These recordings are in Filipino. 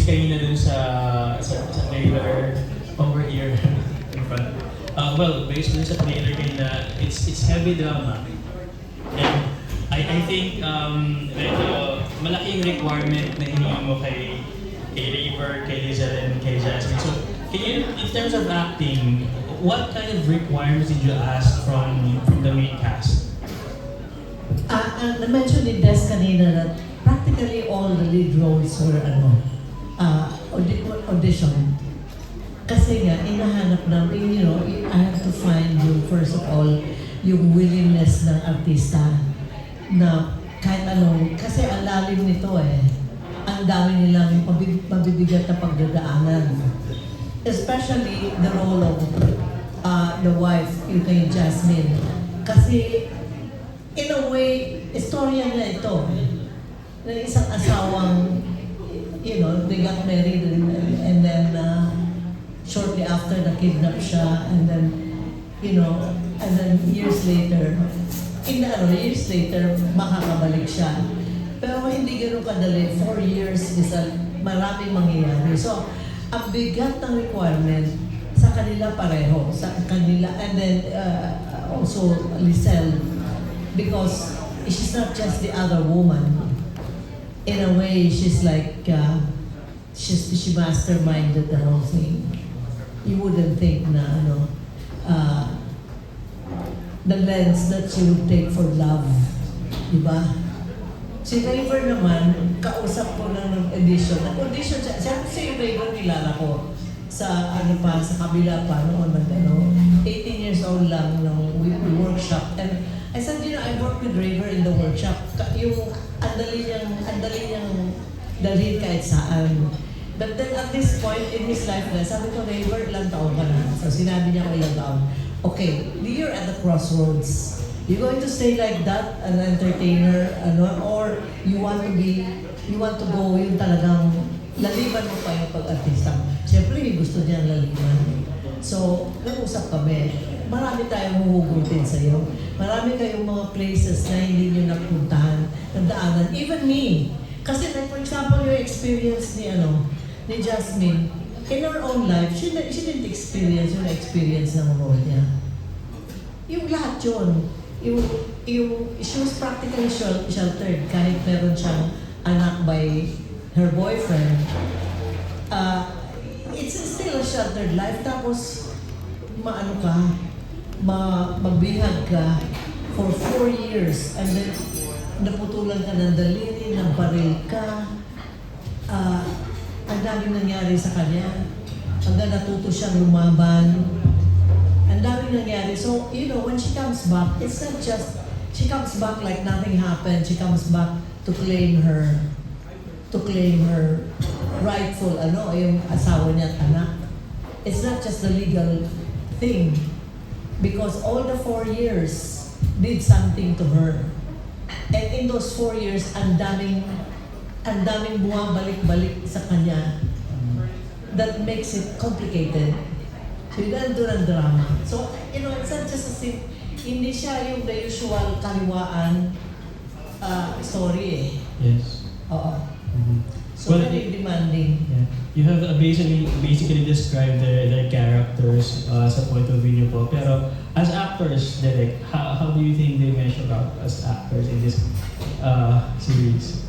based kanina dun sa trailer over here in front. Well, based dun sa trailer kanina, it's heavy drama. And I think medyo malaking requirement na hinihingi mo kay River, kay Liza, and kay Jasmine. So, can you, in terms of acting, what kind of requirements did you ask from the main cast? Na-mention ni Des kanina that practically all the lead roles were audition. Kasi nga, inahanap namin, you know, I have to find yung, first of all, yung willingness ng artista na kahit anong, kasi ang lalim nito eh. Ang dami nilang mabibigat na pagdadaanan. Especially the role of the wife, yung kay Jasmine. Kasi, in a way, istorya na ito. Na isang asawang, you know, they got married and then shortly after na-kidnap siya and then, you know, and then years later, makakabalik siya. Pero hindi ganun kadali. 4 years is maraming mangyayari. So, ang bigat ng requirement sa kanila pareho, sa kanila, and then also Lisel, because she's not just the other woman. In a way, she's like, she masterminded the whole thing. You wouldn't think na, the lens that she would take for love. Diba? Si Raver naman, kausap ko na ng audition. Nag-audition siya. Siyempre si Raver kilala ko sa sa kabila pa noon, 18 years old lang nung we workshop. And I said, you know, I worked with Raver in the workshop. Yung andali niyang dalhin kahit saan. But then at this point in his life, sabi ko, Raver, ilang taon ka na? So sinabi niya ko ilang taon. Okay, you're at the crossroads. You're going to stay like that, an entertainer, or you want to go yung talagang laliman mo pa yung pag-artista. Siyempre, gusto niya laliman. So, nag-usap kami. Marami tayong huhugutin sa'yo. Marami kayong mga places na hindi nyo napuntahan, nagdaanan. Even me. Kasi like, for example, yung experience ni Jasmine, in her own life, she didn't experience yung experience ng role niya. Yung lahat yun. She was practically sheltered kahit meron siyang anak by her boyfriend. It's still a sheltered life. Tapos, magbihag ka for 4 years and then naputulan ka ng daliri, nabaril ka. Ang daming nangyari sa kanya. Hanggang natuto siyang lumaban. Ang daming nangyari. So, you know, when she comes back, it's not just, she comes back like nothing happened. She comes back to claim her rightful, yung asawa niya at anak. It's not just the legal thing. Because all the 4 years did something to her. And in those 4 years, ang daming bumabalik-balik sa kanya that makes it complicated. So, yun doon ang drama. So, you know, it's not just hindi siya yung the usual kaliwaan story eh. Yes. Oo. Mm-hmm. So, very demanding. Yeah. You have basically described their characters sa point of view po. Pero as actors, Derek, how do you think they measure up as actors in this series?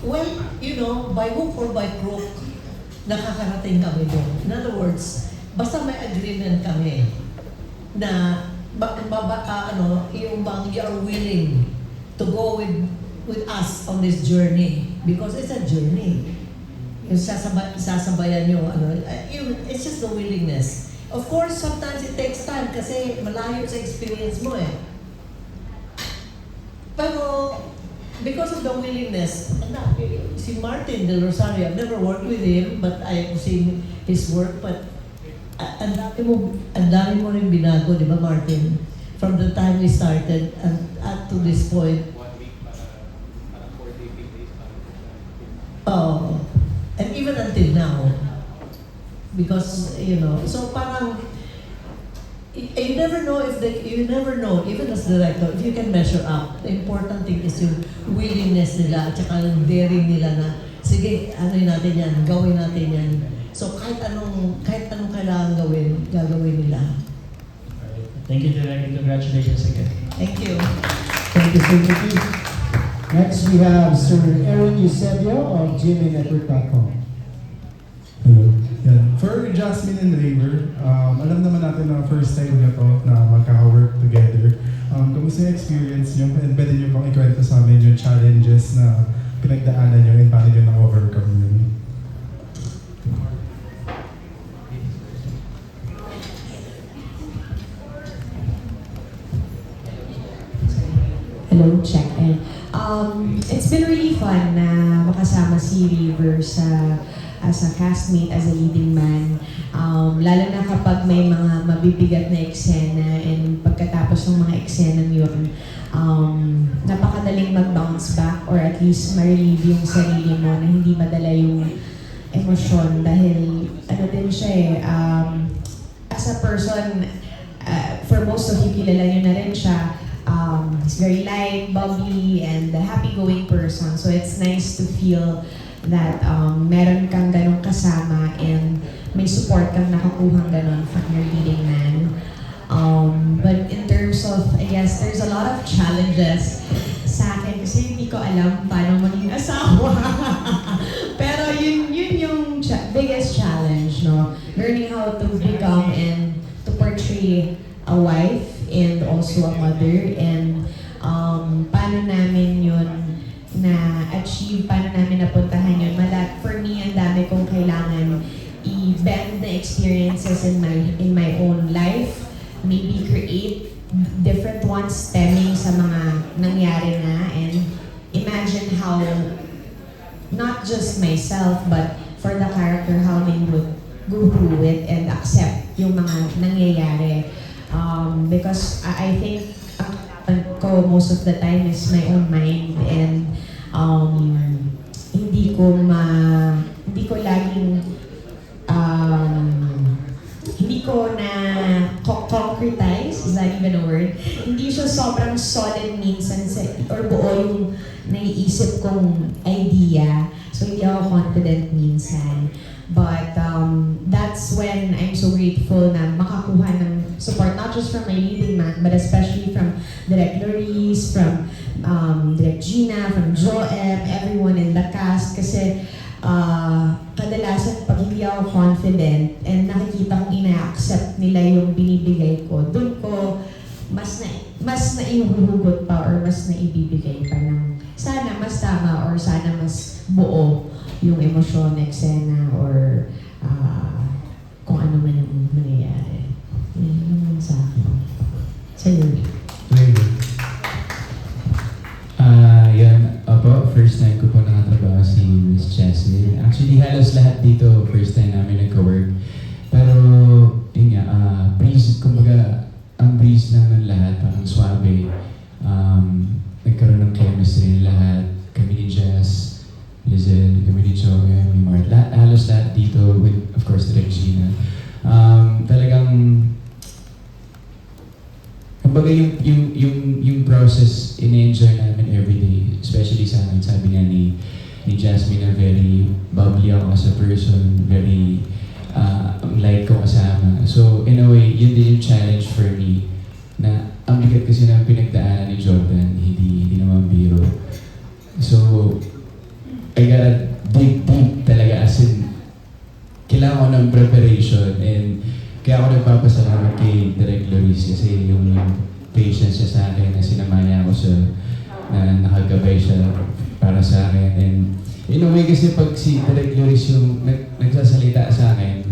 Well, you know, by hook or by crook, nakakarating kami doon. In other words, basta may agreement kami na yung bang you are willing to go with us on this journey because it's a journey. Yung sasabayan nyo, it's just the willingness. Of course, sometimes it takes time kasi malayo sa experience mo eh. Pero, because of the willingness, si Martin Del Rosario, I've never worked with him, but I've seen his work, but ang dami mo rin binago, di ba Martin? From the time we started and up to this point. 1 week para 4 days. Oh, and even until now. Because, you know, so parang, you never know even as director, if you can measure up. The important thing is yung willingness nila at saka yung daring nila na sige, ano natin yan, gawin natin yan. So kahit anong kailangan gawin, gagawin nila. Alright. Thank you, Direk, and congratulations again. Thank you. Thank you, Sir Ricky. Next, we have Sir Aaron Eusebio of GMANetwork.com. Hello. Yan. For Jasmine and Raver, alam naman natin na first time na to na magkaka-work together. Kamusta yung experience nyo? And pwede nyo pang ikwento sa amin yung challenges na pinagdaanan nyo and paano nyo na-overcome yun? Hello, check in. It's been really fun na makasama si River as a castmate, as a leading man. Lalo na kapag may mga mabibigat na eksena and pagkatapos ng mga eksena yun, napakadaling mag-bounce back or at least ma-relieve yung sarili mo na hindi madala yung emosyon dahil ano din siya as a person, for most of you kilala nyo na rin siya. He's very light, bubbly, and a happy-going person. So it's nice to feel that meron kang ganong kasama and may support kang nakakuhang ganon from your leading man. But in terms of, I guess, there's a lot of challenges sa akin kasi hindi ko alam paano maging asawa. Pero yun yung biggest challenge, no? Learning how to become and to portray a wife and also a mother, and paano namin yun na-achieve, paano namin napuntahan yun. For me, ang dami kong kailangan i-bend the experiences in my own life, maybe create different ones stemming sa mga nangyari na, and imagine how not just myself but for the character, how they would go through it and accept yung mga nangyayari. Because I think ko most of the time is my own mind, and hindi ko laging hindi ko na concretize, is that even a word? Hindi siya sobrang solid minsan or buo yung naiisip kong idea. So hindi ako confident minsan. But that's when I'm so grateful na makakuha ng support, not just from my leading man, but especially from Direk Loris, from Direk Gina, from Joem, everyone in the cast. Kasi kadalasan pag hindi ako confident and nakikita kong ina-accept nila yung binibigay ko, dun ko mas naihuhugot pa or mas naibibigay pa ng sana mas tama or sana mas buo yung emosyon, eksena, or kung ano man yung nangyayari. Yan naman sa akin. Sa'yo. Raver. Yan. Opo, first time ko po nakatrabaho si Miss Jasmine. Actually, halos lahat dito, first time namin nagka-work. Pero, yun nga, breeze, kumbaga, ang breeze lang ng lahat, parang suabe. Nagkaroon ng chemistry ng lahat. Kami ni Jazz, Lizelle, kami ni Joey, ni Mart. Halos lahat dito, with, of course, Direk Gina. Talagang, kumbaga yung process, in-enjoy namin everyday. Especially sa akin, sabi nga ni Jasmine na very bubbly ako as a person, very light ko kasama. So, in a way, yun din yung challenge for me na ang bigat kasi na pinagdaanan ni Jordan, hindi naman biro. So, I gotta dig deep talaga, as in, kailangan ko ng preparation, and kaya ako nagpapasalamat kay Direk Loris kasi yung patience niya sa akin na sinamaya ako na nakagabay siya para sa akin. And in a way kasi pag si Direk Loris yung nagsasalita sa akin,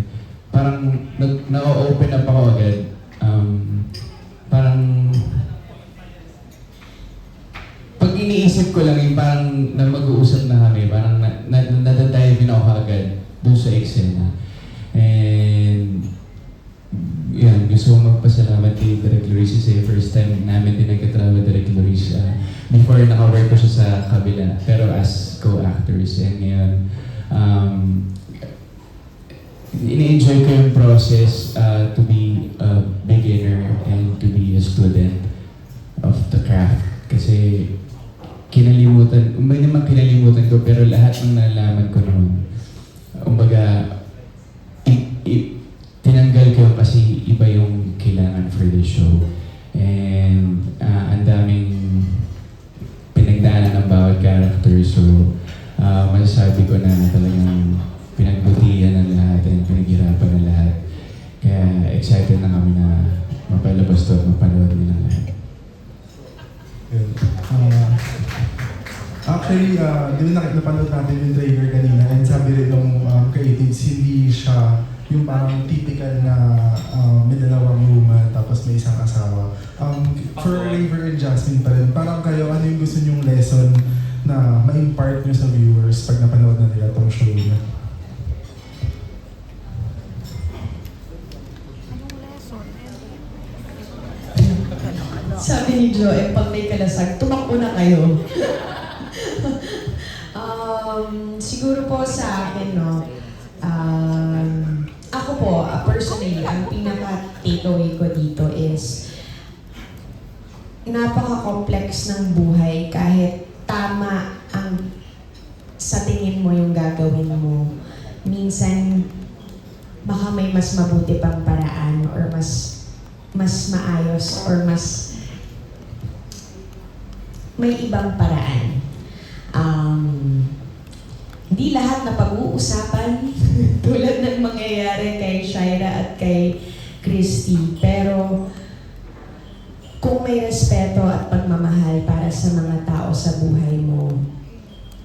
parang na-open up ako agad. Parang pag iniisip ko lang yung parang na mag-uusap na kami, parang nadadive din ako agad doon sa eksena. And yan, gusto kong magpasalamat kay Direk Loris kasi first time namin din nagkatrabaho with Direk Loris. Before, naka-work ko siya sa kabila, pero as co-actors. And ngayon, ini-enjoy ko yung process to be a beginner and to be a student of the craft. Kasi kinalimutan, may naman kinalimutan ko, pero lahat ng nalaman ko actually, di ba napanood natin yung trailer kanina and sabi rin ng creatives, hindi siya yung parang typical na may dalawang woman tapos may isang asawa. For Raver and Jasmine pa rin, parang kayo, ano yung gusto nyong lesson na ma-impart nyo sa viewers pag napanood na nila tong show na? Sabi ni Joe, pag may kalasag, tumakbo na kayo. Siguro po sa akin, no, ako po, personally, ang pinaka-takeaway ko dito is napaka-complex ng buhay kahit tama ang sa tingin mo yung gagawin mo. Minsan, baka may mas mabuti pang paraan or mas maayos or mas may ibang paraan. Hindi lahat na pag-uusapan tulad ng mangyayari kay Shaira at kay Christy. Pero kung may respeto at pagmamahal para sa mga tao sa buhay mo,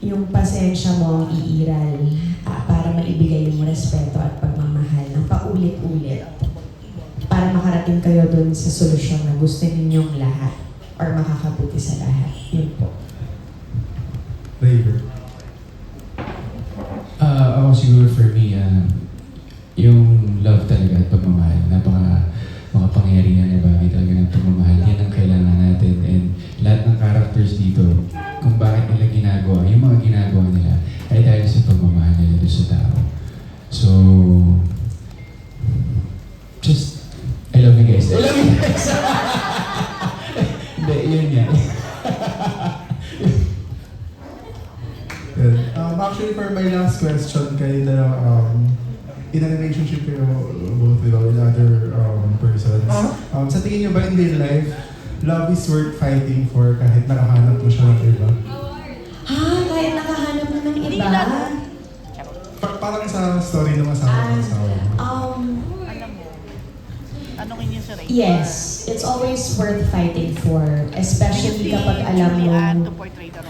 yung pasensya mo ang iiral para maibigay yung respeto at pagmamahal ng paulit-ulit para makarating kayo dun sa solusyon na gusto ninyong lahat or makakabuti sa lahat. Yun po. Raver. Ako siguro for me, yung love talaga at pagmamahal, makapangyarihan na bagay talaga ng pagmamahal. Yan ang kailangan natin and lahat ng characters dito, kung bakit nila ginagawa, yung mga ginagawa nila ay dahil sa pagmamahal nila doon sa tao. So, just, I love you guys. I love you guys! Hindi, yun yan. Actually, for my last question, kayo na in a relationship kayo both with other persons. Sa tingin nyo ba in real life, love is worth fighting for kahit nakahanap mo siya ng iba? Kahit nakahanap mo ng iba? Parang sa story ng asawa ng asawa. Tanungin niyo si Ray. Yes, it's always worth fighting for, especially kapag alam mo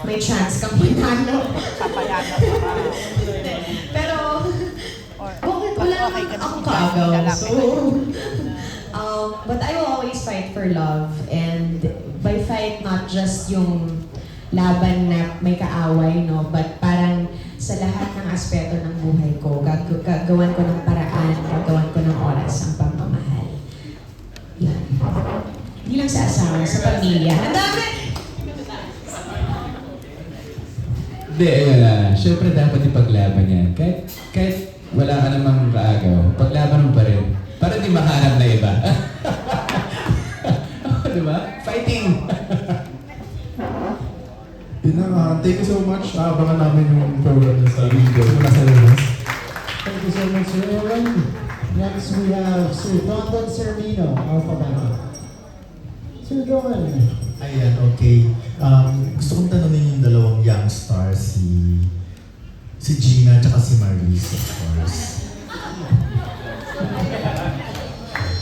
may chance kang manalo. Papayana Pero, bakit wala okay naman ka na akong si kaagaw? lalaki So, but I will always fight for love. And by fight, not just yung laban na may kaaway, no? But parang sa lahat ng aspeto ng buhay ko, gagawan ko ng paraan, gagawan ko ng oras ang pagmamahal. Yan. Hindi lang sa asawa, sa pamilya. Ang dami! Hindi, ayun na. Siyempre dapat ipaglaban yan. Kahit wala ka namang kaagaw, paglaban mo pa rin. Para di mahanap na iba. Diba? Fighting! Yun na, thank you so much. Abangan namin yung program niya sa video. Nasa labas. Thank you so much, Sir Aaron. Next, we have Sir Don Sermino, Alpha Beta. Sir Don. Ayan, okay. Gusto kong tanongin yung dalawang young stars, si Gina at si Maris, of course.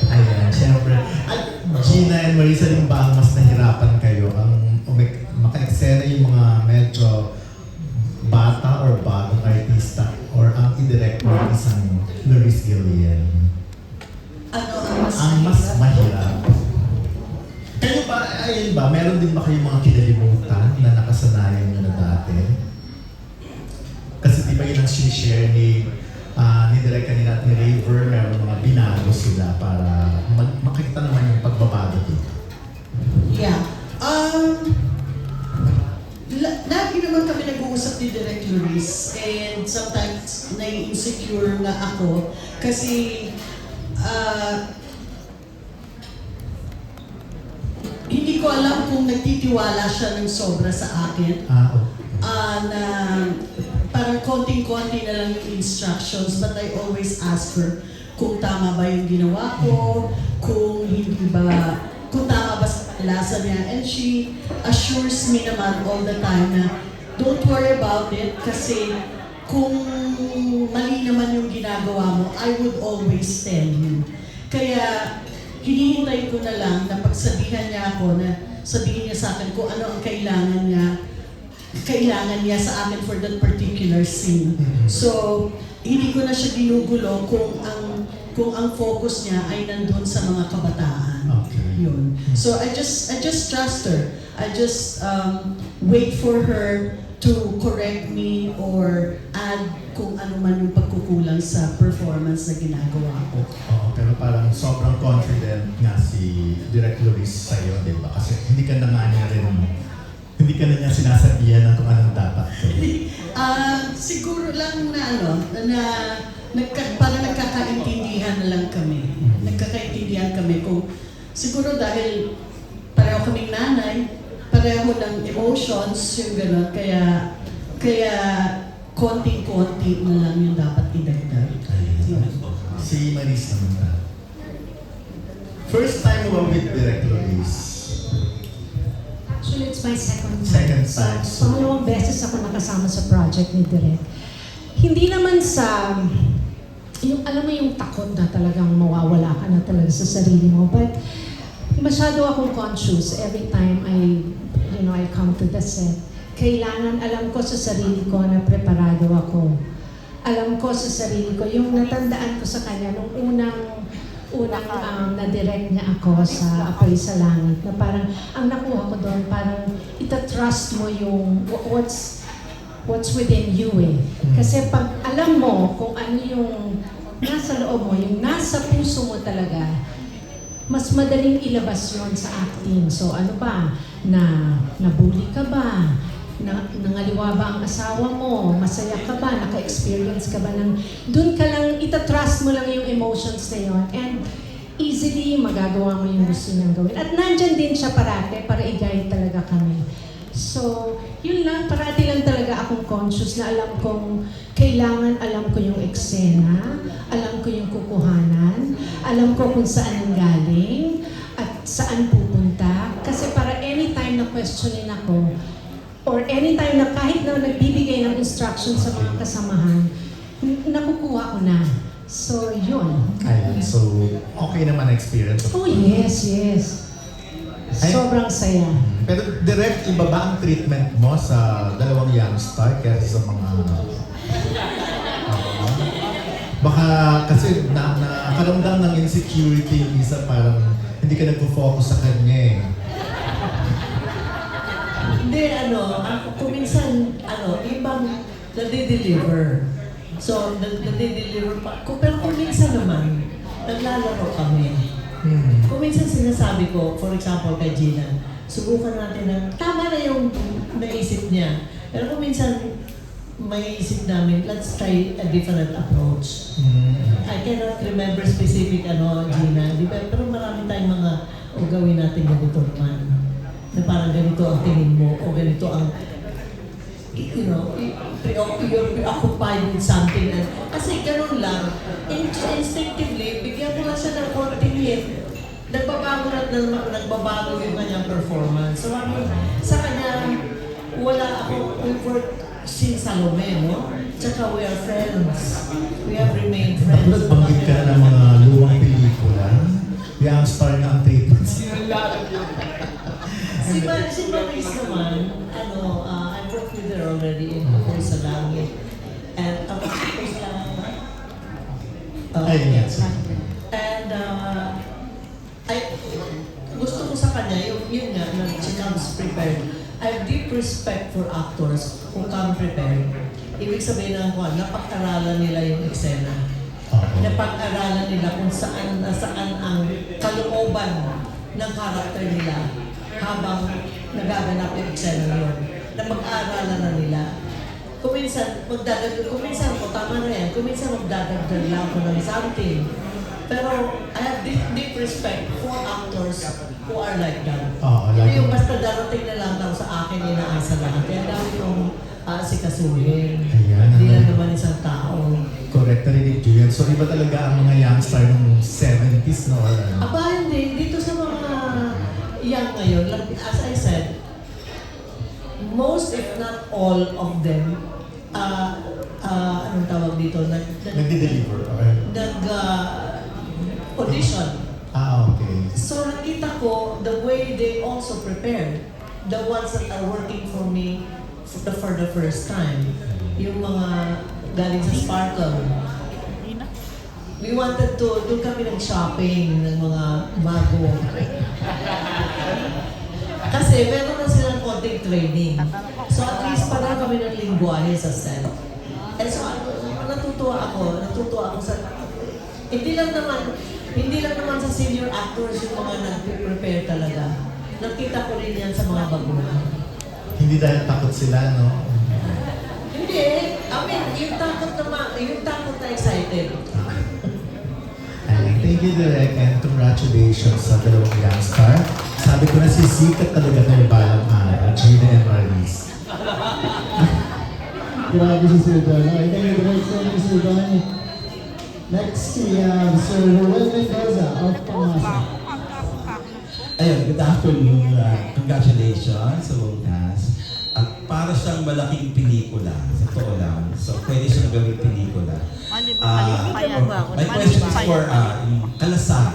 Ayan, syempre. At Gina and Maris, alin ba ang mas nahirapan kayo? Ang maka-eksena yung mga medyo bata or bagong artista or ang i-direct mo isang Maris Gillian? Ano Ang mas mahirap. Kayo ba, ayun ba, meron din ba kayong mga kinalimutan na nakasanayan nyo na dati? Kasi di ba yun ang sinishare ni Direk kanina at ni Raver, meron mga binago sila para makita naman yung pagbabago dito. Yeah. Lagi naman kami nag-uusap ni Direk Luis and sometimes nai-insecure nga ako kasi hindi ko alam kung nagtitiwala siya ng sobra sa akin. Na parang konting-konti na lang yung instructions, but I always ask her kung tama ba yung ginawa ko, kung tama ba sa panlasa niya. And she assures me naman all the time na don't worry about it kasi kung mali naman yung ginagawa mo, I would always tell you. Kaya hinihintay ko na lang na pagsabihan niya ako, na sabihin niya sa akin kung ano ang kailangan niya kailangan niya sa akin for that particular scene. So, hindi ko na siya ginugulo kung ang focus niya ay nandun sa mga kabataan. Okay. Yun. So I just trust her. I just wait for her to correct me or add kung ano man yung pagkukulang sa performance na ginagawa ko. Oo, pero parang sobrang confident nga si Direk Luis sa'yo, di ba? Kasi hindi ka na nga niya rin, hindi ka na niya sinasabihan ng kung anong dapat gawin. Siguro lang na parang nagkakaintindihan na lang kami. Nagkakaintindihan kami kung siguro dahil pareho kaming nanay, pareho ng emotions, yung gano'n. Kaya konting-konti na lang yung dapat idagdag. Si Maris naman na. First time mo ba with Direk Luis? Actually, it's my second time. Second time. So, pangalawang beses ako nakasama sa project ni Direk. Hindi naman sa, yung alam mo yung takot na talagang mawawala ka na talaga sa sarili mo. But masyado akong conscious every time I come to the set. Kailangan, alam ko sa sarili ko na preparado ako. Alam ko sa sarili ko, yung natandaan ko sa kanya nung unang na-direct niya ako sa Apoy sa Langit, na parang, ang nakuha ko doon, parang itatrust mo yung what's within you eh. Kasi pag alam mo kung ano yung nasa loob mo, yung nasa puso mo talaga, mas madaling ilabas yon sa acting. So ano ba? Nabully ka ba? Nangaliwa ba ang asawa mo? Masaya ka ba? Naka-experience ka ba ng... Doon ka lang, itatrust mo lang yung emotions na yon. And easily magagawa mo yung gusto niyang gawin. At nandyan din siya parate para i-guide talaga kami. So, yun lang, parati lang talaga akong conscious na alam kong kailangan, alam ko yung eksena, alam ko yung kukuhanan, alam ko kung saan ang galing, at saan pupunta. Kasi para anytime na questionin ako, or anytime na kahit na nagbibigay ng instruction sa mga kasamahan, nakukuha ko na. So, yun. Ayun, so okay naman ang experience. Oh, yes, yes. Sobrang saya. Pero direct, iba ba ang treatment mo sa dalawang young star kaysa sa mga... baka kasi nakaramdam ng insecurity yung isa, parang hindi ka nagpo-focus sa kanya eh. Hindi, kung minsan, ibang nade-deliver. So, nade-deliver pa. Pero kung minsan naman, naglalaro kami. Kung minsan sinasabi ko, for example, kay Gina, subukan natin na, tama na yung naisip niya. Pero kung minsan, may isip namin, let's try a different approach. I cannot remember specific, Gina, di ba? Pero marami tayong mga, gawin natin ganito naman. Na parang ganito ang tingin mo, o ganito ang, you're preoccupied with something. Kasi ganun lang, instinctively, bigyan ko lang siya ng konting hit. Nagbabago yung kanyang performance. So, sa kanya, wala ako, we work since Salome, no? Tsaka we are friends. We have remained friends. Banggit ka na ng mga lumang pelikula. Young star na ang treatment. Si Maris naman, I worked with her already in Apoy sa Langit. And, Apoy sa Langit? Ayun nga. And, gusto ko sa kanya, yun nga, na she comes prepared. I have deep respect for actors who come prepared. Ibig sabihin ng napag-aralan nila yung eksena. Napag-aralan nila kung saan ang kalooban ng karakter nila habang nagaganap yung eksena yun. Napag-aralan na nila. Kuminsan tama na yan, kuminsan magdadagdag lang ako ng something. Pero I have deep respect for actors who are like that. Hindi yung basta darating na lang daw sa akin, inaasa lahat. Kaya dahil yung sikasuhin. Hindi lang naman isang tao. Correct, narinig ko yan. So iba talaga ang mga young star ng 70s, no? Aba, hindi. Dito sa mga young ngayon, as I said, most if not all of them, anong tawag dito? Nagde-deliver. Audition. Okay. So nakita ko the way they also prepared. The ones that are working for me for the first time. Yung mga galing sa Sparkle. We wanted to, doon kami nag-shopping ng mga bago. Kasi meron na silang konting training. So at least parang kami ng lingwahe sa set. And so natutuwa ako sa, hindi lang naman sa senior actors yung mga nag-prepare talaga. Nakita ko rin yan sa mga baguhan. Hindi dahil takot sila, no? Hindi. I mean, yung takot na excited. Thank you, Direk, and congratulations sa dalawang young star. Sabi ko na sisikat talaga kayo balang araw, Gina and Maris. Grabe si Sir Don. Okay, thank you, Direk. Thank you, Sir Don. Next, we have Sir Ruel Mendoza of Pamasa. Ayun, good afternoon. Congratulations sa buong cast. At para siyang malaking pelikula, sa totoo lang. So, pwede siyang gawing pelikula. My question is for Kalasan,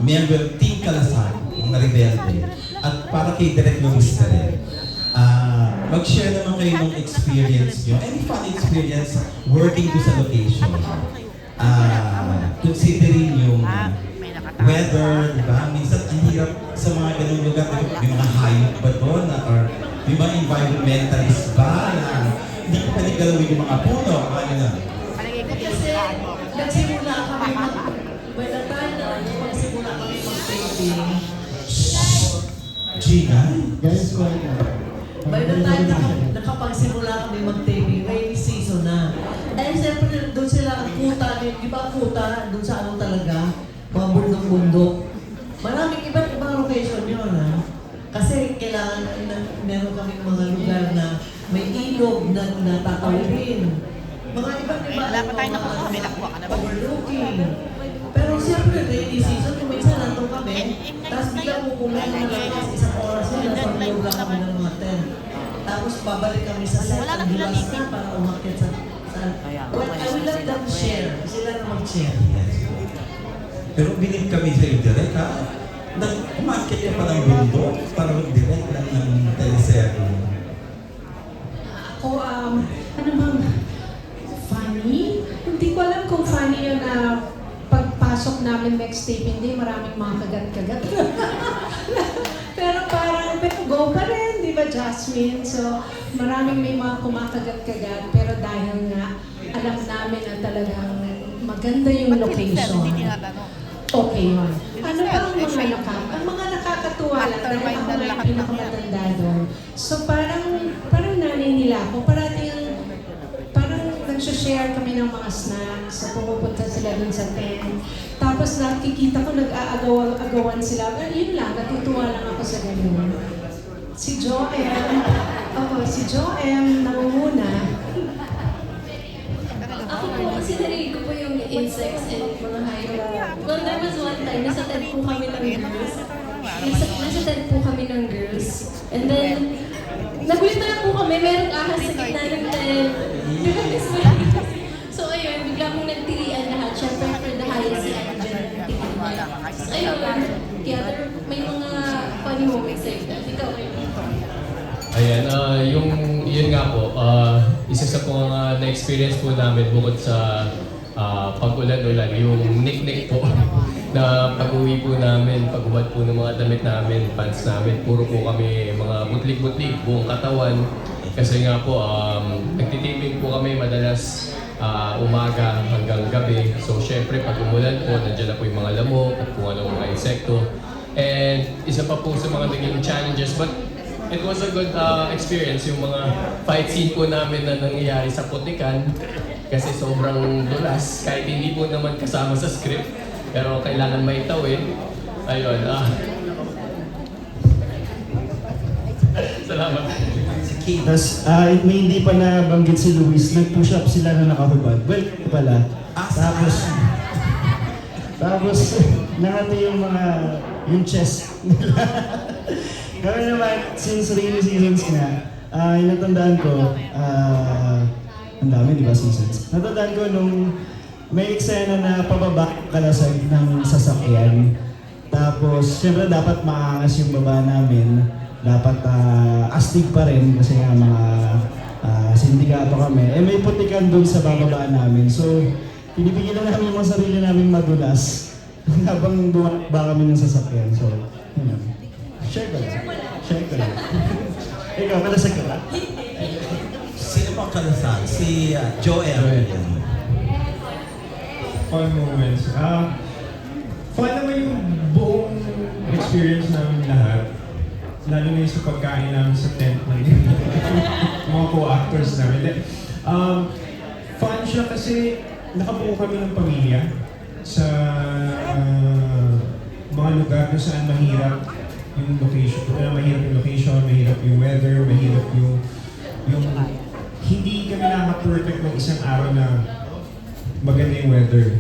member Team Kalasan, mga rebelde. At para kay Direk Luis na rin. Mag-share naman kayo ng experience nyo. Any fun experience working to sa location? Considering yung weather, diba? Minsan ang hirap sa mga ganung lugar, may mga hayop ba doon? Or may mga environmentalist ba na hindi ko pwede galawin yung mga puno? Ano na? Kasi nagsimula kami by the time na nagsimula kami mag-taping, Gina? Guys, welcome. by the time na nakapagsimula kami mag-taping, rainy season na. Eh, siyempre, doon sila ang kuta, di ba kuta, doon sa ano talaga, mga bundok-bundok. Maraming iba't ibang location yun, ha? Kasi kailangan meron kami mga lugar na may ilog na natatawin. Mga iba't ibang overlooking. Pero siyempre, rainy season, kung minsan nandun kami, tapos biglang pupunan na malakas, isang oras yun, nasa loob lang kami ng mga tent. Tapos babalik kami sa set, ang dilas na para umakit sa... Well, I will let them share. Sila na mag-share. Pero bilib kami sa iyo, Direk, ha? Umakit ka pa ng bundok para mag-direct lang ng teleserye. Ako, ano bang funny? Hindi ko alam kung funny yun na pagpasok namin next taping day, maraming mga kagat-kagat. Pero parang, pero go pa rin, di ba, Jasmine? So, maraming may mga kumakagat-kagat, pero dahil nga, alam namin na talagang maganda yung location. Okay yun. Ano ba ang mga nakakatuwa lang dahil ako nga yung pinakamatanda doon. So parang nanay nila ako, parang nagsashare kami ng mga snacks, so pumupunta sila dun sa tent. Tapos nakikita ko nag-aagawan sila. Pero yun lang, natutuwa lang ako sa ganun. Si Joem, nangunguna. Ako po, kasi narinig ko po yung insects and mga hayop. Well, there was one time, nasa tent po kami ng girls. Nasa tent po kami ng girls. And then, nagulit na lang po kami, merong ahas sa gitna ng tent. So ayun, bigla mong nagtilian lahat. Siyempre, for the highest si Angel. Ayun, kaya may mga funny moments like that. Ikaw, Ayan, yun nga po, isa sa po na-experience po namin bukod sa pag-ulan-ulan, yung nick-nick po na pag-uwi po namin, pag-ubad po ng mga damit namin, pants namin, puro po kami mga butlig-butlig, buong katawan. Kasi nga po, nagtitaping po kami madalas umaga hanggang gabi. So syempre, pag umulan po, nandiyan na po yung mga lamok at kung anong mga insekto. And isa pa po sa mga naging challenges, but it was a good experience, yung mga fight scene po namin na nangyayari sa Putikan kasi sobrang dulas, kahit hindi po naman kasama sa script, pero kailangan maitawid. Ayun, salamat. Tapos, may hindi pa nabanggit si Luis, nag-push up sila na nakahubad. Well, pala. Tapos, nangati yung yung chest nila. Kaya naman, since rainy seasons nga, yung natandaan ko, ang dami, di ba, seasons? Natandaan ko nung may eksena na pababa kalasag ng sasakyan. Tapos, syempre dapat maangas yung baba namin. dapat astig pa rin kasi nga mga sindikato kami. Eh may putikan doon sa bababa namin. So, pinipigil lang namin yung mga sarili namin madulas habang bumaba kami ng sasakyan. So, yun. Share ko lang. Ikaw, malasag ka ba? Sino pang kalasal? Si Joel. Fun moments. Fun naman yung buong experience namin lahat. Lalo na yung sa pagkain namin sa tent ng mga co-actors namin. Fun siya kasi nakabuo kami ng pamilya sa mga lugar kung saan mahirap yung location. Mahirap yung location, mahirap yung weather, mahirap yung hindi kami nakaka-perfect ng isang araw na maganda yung weather.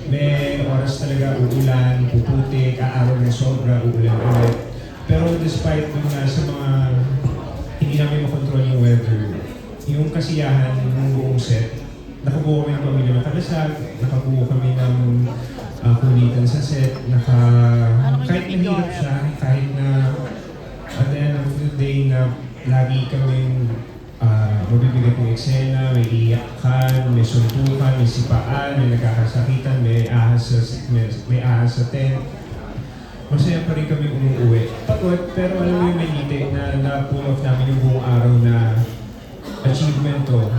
May oras talaga uulan, puputik, aaraw ng sobra, uulan ulit. Pero despite yung sa mga hindi namin makontrol yung weather, yung kasiyahan ng buong set, nakabuo kami ng pamilya ng kalasag, nakabuo kami ng kulitan sa set, kahit mahirap siya, kahit na at the end of the day na lagi kaming mabibigat yung eksena, may iyakan, may suntukan, may sipaan, may nagkakasakitan, may ahas sa tent. Masaya pa rin kami umuwi. Pagod, pero alam mo yung may ngiti na na-pull off namin yung buong araw na achievement to.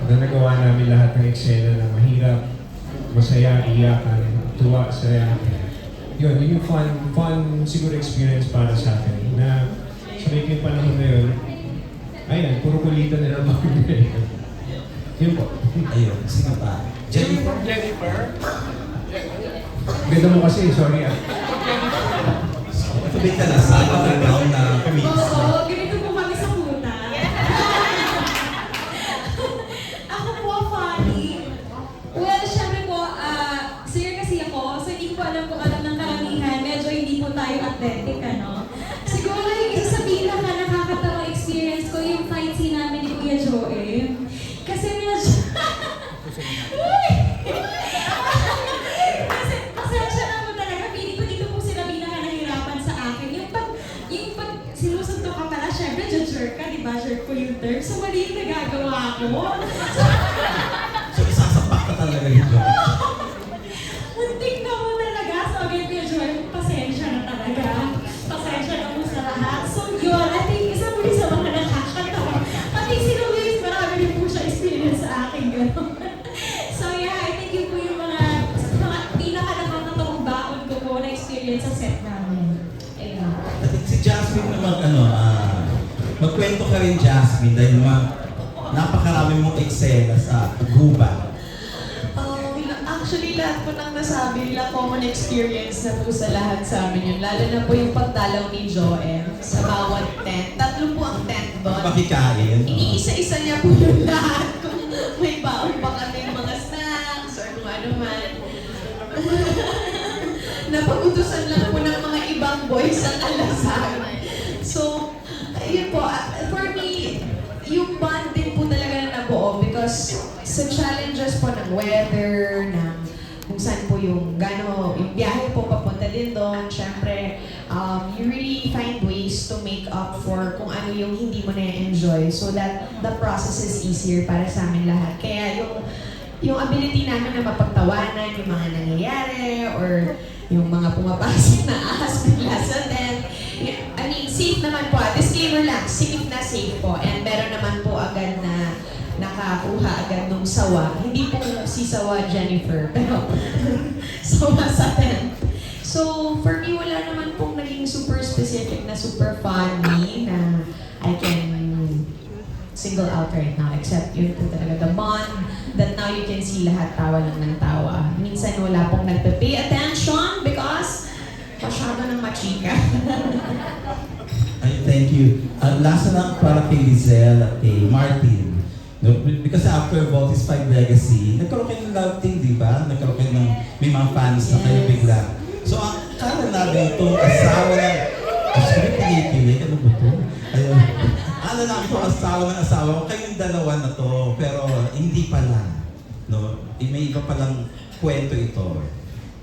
Na nagawa namin lahat ng eksena na mahirap, masaya, iyakan, tuwa, saya. Yun yung fun siguro experience para sa akin. Na sa may panahon na yun, ayun, puro kulitan na lang mag-ibig. Yun po. Ayun, sino pa? Jennifer? Ganda mo kasi, sorry Ito ba na sa background na kami? Oo, ganito po kami sa kuna. Ako po, funny. Well, syempre po, sir kasi ako, so hindi ko alam kung alam ng karamihan, medyo hindi po tayo athletic, ano? Siguro yung isa sa nakakatawang experience ko, yung fight scene namin ni Kuya Joel. Kasi medyo... Pasensya na mo talaga, feeling ko dito po sila nahirapan sa akin. Yung pag sinusunto ka pala, syempre, judger ka, di ba? Jerk ko yung term. So, mali yung nagagawa ko. So, isasapak ka talaga yung joke. Muntik na mo talaga. So, again, Kuya Joel, pasensya na talaga. Pasensya na mo sa lahat. So, yun, I think, isa mo rin sa mga nakakatawa. Pati si Luis, marami rin po siya experience sa akin, gano'n. So, yeah, I think yun po yung mga pinaka-nakakatawang baon ko po na experience sa set namin. Ayun. At si Jasmine naman, magkwento ka rin, Jasmine, dahil napakarami mong eksena sa gubat. Actually, lahat po ng nasabi nila, common experience na po sa lahat sa amin yun. Lalo na po yung pagdalaw ni Joem sa bawat tent. 3 po ang tent doon. Pakikain. Iniisa-isa niya po yung lahat. Kung may baon pa kaming mga snacks or kung ano man. Napag-utusan lang po ng mga ibang boys ang alasal. So, ayun po, for me, yung bond din po talaga na nabuo because sa challenges po ng weather, ng kung saan po yung biyahe po papunta din doon, syempre, you really find ways to make up for kung ano yung hindi mo na-enjoy so that the process is easier para sa amin lahat. Kaya yung ability namin na mapagtawanan yung mga nangyayari or yung mga pumapasok na ahas bigla sa tent. I mean, safe naman po. Disclaimer lang, safe po. And meron naman po agad na nakakuha agad nung sawa. Hindi po si sawa Jennifer, pero sawa sa tent. So, for me, wala naman pong naging super specific na super funny na I can single out right now. Except yun po talaga, the bond that now you can see lahat tawa lang ng tawa. Minsan wala pong nagpe-pay attention because masyado ng machika. Ay, thank you. Last na lang para kay Lizelle at kay Martin. No, because after Voltis 5 Legacy, nagkaroon kayo ng love team, di ba? Nagkaroon kayo ng may mga fans na kayo bigla. So, ang kala namin itong asawa ng... Actually, pinipilig. Ano ba ito? Ayun. Ano namin itong asawa ng asawa ko. Kayong dalawa na to. Pero hindi pala. No? May iba palang kwento ito.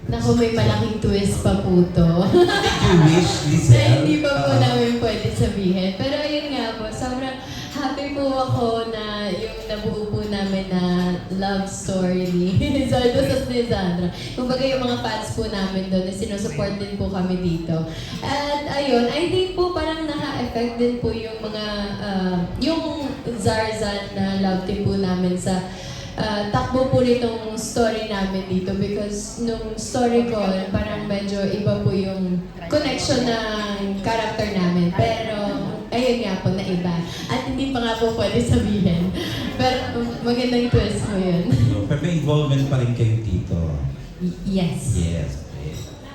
Naku, may malaking twist pa po to. Did you wish, Na Lizelle? hindi pa po namin pwede sabihin. Pero ayun nga po, sobrang happy po ako na yung nabuo po namin na love story ni Zardo sa ni Sandra. Kumbaga yung mga fans po namin doon, sinusupport din po kami dito. At ayun, I think po parang naka-effect din po yung mga, yung Zarzan na love team po namin sa takbo po nitong story namin dito because nung story ko, parang medyo iba po yung connection ng character namin. Pero, ayun nga po, na iba. At hindi pa nga po pwede sabihin. Pero magandang twist mo yun. Pero may involvement pa rin kayo dito. Yes. Yes.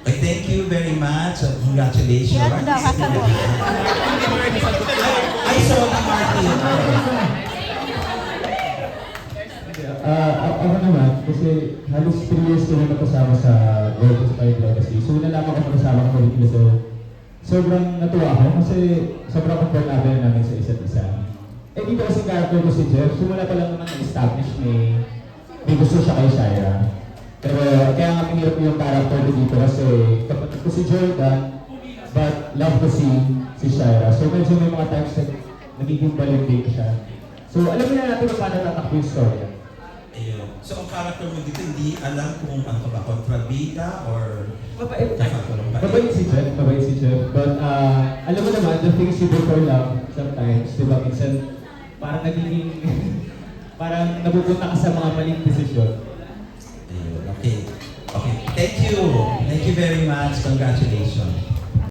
Okay, thank you very much. Congratulations. Yan daw, kasagot. Ay, sorry, Martin. Ako naman, kasi halos 3 years ko na nakasama sa World of Fire Legacy. So, nalaman ko nakasama ko ulit so sobrang natuwa ako kasi sobrang comfortable namin sa isa't isa. Eh, dito kasi character ko si Jeff, simula pa lang naman na-establish may gusto siya kay Shira. Pero kaya nga pinirap ko yung character ko dito kasi kapatid ko si Jordan, but love ko si Shira. So, medyo may mga times na nagiging balimbing siya. So, alam mo na natin kung paano tatakbo yung story. Ayun. So, ang character mo dito, hindi alam kung ano ba, kontrabida or Mabait. kakatulong ba? Mabait si Jeff. But alam mo naman, the things you do for love, sometimes, di ba, minsan, parang nagiging, parang napupunta ka sa mga maling desisyon. Ayun, okay. Okay, thank you. Thank you very much. Congratulations.